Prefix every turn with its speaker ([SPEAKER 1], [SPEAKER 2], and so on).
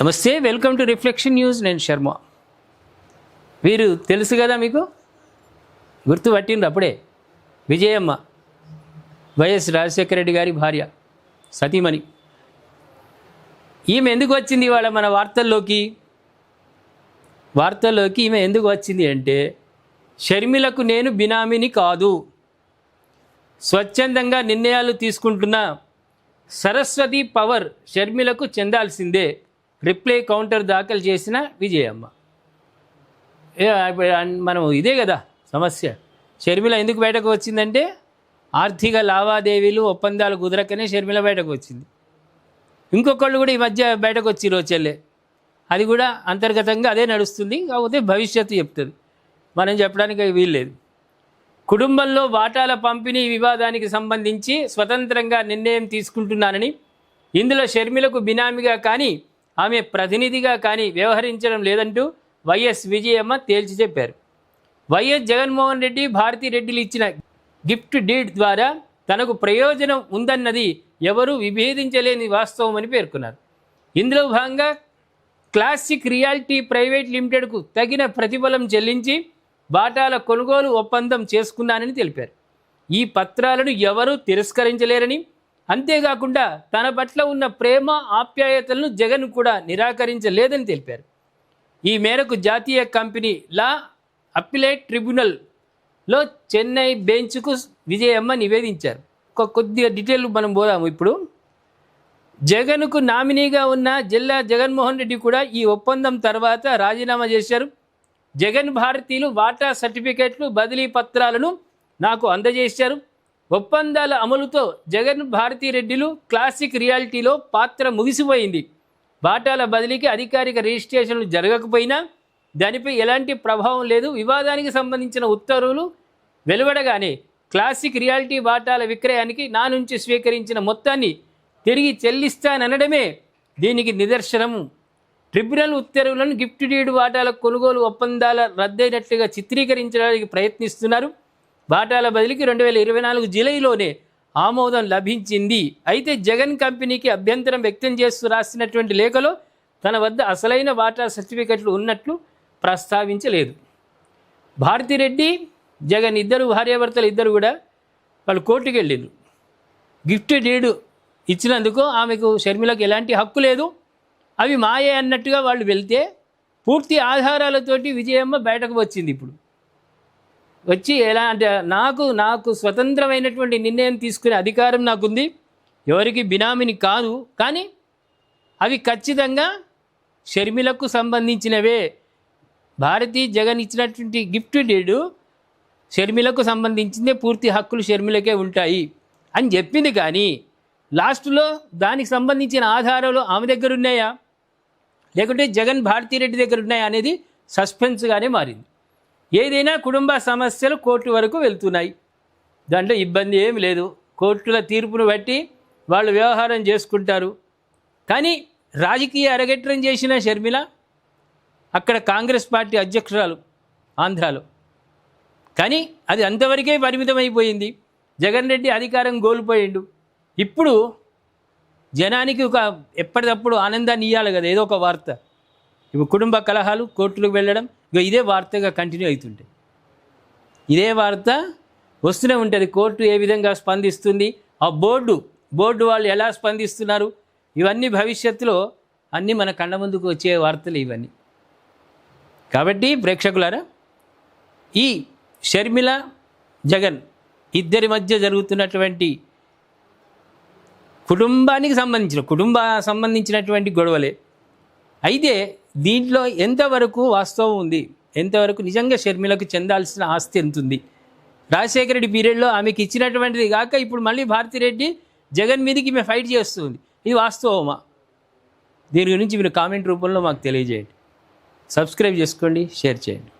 [SPEAKER 1] నమస్తే, welcome to reflection news. నేను శర్మ. వీరు తెలుసు కదా మీకు, గుర్తుపట్టిండ్రు అప్పుడే. విజయమ్మ, వైఎస్ రాజశేఖర రెడ్డి గారి భార్య, సతీమణి. ఈమె ఎందుకు వచ్చింది ఇవాళ మన వార్తల్లోకి? ఈమె ఎందుకు వచ్చింది అంటే, షర్మిలకు నేను బినామీని కాదు, స్వచ్ఛందంగా నిర్ణయాలు తీసుకుంటున్న సరస్వతి పవర్ షర్మిలకు చెందాల్సిందే రిప్లై కౌంటర్ దాఖలు చేసిన విజయమ్మ. మనం ఇదే కదా సమస్య. షర్మిల ఎందుకు బయటకు వచ్చిందంటే, ఆర్థిక లావాదేవీలు ఒప్పందాలు కుదరకనే షర్మిల బయటకు వచ్చింది. ఇంకొకళ్ళు కూడా ఈ మధ్య బయటకు వచ్చి రోజులే, అది కూడా అంతర్గతంగా అదే నడుస్తుంది. కాకపోతే భవిష్యత్తు చెప్తుంది, మనం చెప్పడానికి వీల్లేదు. కుటుంబంలో వాటాల పంపిణీ వివాదానికి సంబంధించి స్వతంత్రంగా నిర్ణయం తీసుకుంటున్నానని, ఇందులో షర్మిలకు బినామీగా కానీ ఆమె ప్రతినిధిగా కానీ వ్యవహరించడం లేదంటూ వైఎస్ విజయమ్మ తేల్చి చెప్పారు. వైఎస్ జగన్మోహన్ రెడ్డి, భారతిరెడ్డిలు ఇచ్చిన గిఫ్ట్ డీడ్ ద్వారా తనకు ప్రయోజనం ఉందన్నది ఎవరూ విభేదించలేని వాస్తవం అని పేర్కొన్నారు. ఇందులో భాగంగా క్లాసిక్ రియాలిటీ ప్రైవేట్ లిమిటెడ్కు తగిన ప్రతిఫలం చెల్లించి వాటాల కొనుగోలు ఒప్పందం చేసుకున్నానని తెలిపారు. ఈ పత్రాలను ఎవరూ తిరస్కరించలేరని, అంతేకాకుండా తన పట్ల ఉన్న ప్రేమ ఆప్యాయతలను జగన్ కూడా నిరాకరించలేదని తెలిపారు. ఈ మేరకు జాతీయ కంపెనీ లా అప్పిలేట్ ట్రిబ్యునల్లో చెన్నై బెంచ్కు విజయమ్మ నివేదించారు. కొద్దిగా డీటెయిల్ మనం పోదాము. ఇప్పుడు జగన్కు నామినీగా ఉన్న జిల్లా జగన్మోహన్ రెడ్డి కూడా ఈ ఒప్పందం తర్వాత రాజీనామా చేశారు. జగన్ భారతీయులు వాటా సర్టిఫికెట్లు, బదిలీ పత్రాలను నాకు అందజేశారు. ఒప్పందాల అమలుతో జగన్ భారతిరెడ్డిలు క్లాసిక్ రియాలిటీలో పాత్ర ముగిసిపోయింది. వాటాల బదిలీకి అధికారిక రిజిస్ట్రేషన్లు జరగకపోయినా దానిపై ఎలాంటి ప్రభావం లేదు. వివాదానికి సంబంధించిన ఉత్తర్వులు వెలువడగానే క్లాసిక్ రియాలిటీ వాటాల విక్రయానికి నా నుంచి స్వీకరించిన మొత్తాన్ని తిరిగి చెల్లిస్తాననడమే దీనికి నిదర్శనము. ట్రిబ్యునల్ ఉత్తర్వులను గిఫ్ట్ డీడ్ వాటాల కొనుగోలు ఒప్పందాల రద్దయినట్లుగా చిత్రీకరించడానికి ప్రయత్నిస్తున్నారు. వాటాల బదిలీకి 2024 జూలైలోనే ఆమోదం లభించింది. అయితే జగన్ కంపెనీకి అభ్యంతరం వ్యక్తం చేస్తూ రాసినటువంటి లేఖలో తన వద్ద అసలైన వాటా సర్టిఫికెట్లు ఉన్నట్లు ప్రస్తావించలేదు. భారతిరెడ్డి, జగన్ ఇద్దరు భార్యాభర్తలు ఇద్దరు కూడా వాళ్ళు కోర్టుకు వెళ్ళారు. గిఫ్ట్ డీడ్ ఇచ్చినందుకు ఆమెకు, షర్మిలకు ఎలాంటి హక్కు లేదు, అవి మాయే అన్నట్టుగా వాళ్ళు వెళ్తే పూర్తి ఆధారాలతోటి విజయమ్మ బయటకు వచ్చింది. ఇప్పుడు వచ్చి ఎలా అంటే, నాకు స్వతంత్రమైనటువంటి నిర్ణయం తీసుకునే అధికారం నాకుంది, ఎవరికి బినామీని కాదు, కానీ అవి ఖచ్చితంగా షర్మిలకు సంబంధించినవే. భారతీ జగన్ ఇచ్చినటువంటి గిఫ్ట్ డీడ్ షర్మిలకు సంబంధించిందే, పూర్తి హక్కులు షర్మిలకే ఉంటాయి అని చెప్పింది. కానీ లాస్ట్లో దానికి సంబంధించిన ఆధారాలు ఆమె దగ్గర ఉన్నాయా, లేకుంటే జగన్ భారతిరెడ్డి దగ్గర ఉన్నాయా అనేది సస్పెన్స్గానే మారింది. ఏదైనా కుటుంబ సమస్యలు కోర్టు వరకు వెళ్తున్నాయి, దాంట్లో ఇబ్బంది ఏమి లేదు. కోర్టుల తీర్పును బట్టి వాళ్ళు వ్యవహారం చేసుకుంటారు. కానీ రాజకీయ అరగేట్రం చేసిన షర్మిల అక్కడ కాంగ్రెస్ పార్టీ అధ్యక్షురాలు ఆంధ్రాలో, కానీ అది అంతవరకే పరిమితం అయిపోయింది. జగన్ రెడ్డి అధికారం కోల్పోయిండు. ఇప్పుడు జనానికి ఒక ఎప్పటికప్పుడు ఆనందాన్ని ఇవ్వాలి కదా, ఏదో ఒక వార్త. ఇప్పుడు కుటుంబ కలహాలు, కోర్టులకు వెళ్ళడం, ఇదే వార్తగా కంటిన్యూ అవుతుంటాయి. ఇదే వార్త వస్తూనే ఉంటుంది. కోర్టు ఏ విధంగా స్పందిస్తుంది, ఆ బోర్డు వాళ్ళు ఎలా స్పందిస్తున్నారు, ఇవన్నీ భవిష్యత్తులో అన్నీ మన కళ్ళ ముందుకు వచ్చే వార్తలు ఇవన్నీ. కాబట్టి ప్రేక్షకులారా, ఈ షర్మిల, జగన్ ఇద్దరి మధ్య జరుగుతున్నటువంటి కుటుంబానికి సంబంధించినటువంటి గొడవలే. అయితే దీంట్లో ఎంతవరకు వాస్తవం ఉంది, ఎంతవరకు నిజంగా షర్మిలకు చెందాల్సిన ఆస్తి ఎంత ఉంది? రాజశేఖర రెడ్డి పీరియడ్లో ఆమెకి ఇచ్చినటువంటిది కాక ఇప్పుడు మళ్ళీ భారతిరెడ్డి జగన్ మీదకి ఈమె ఫైట్ చేస్తుంది. ఇది వాస్తవమా? దీని గురించి మీరు కామెంట్ రూపంలో మాకు తెలియజేయండి. సబ్స్క్రైబ్ చేసుకోండి, షేర్ చేయండి.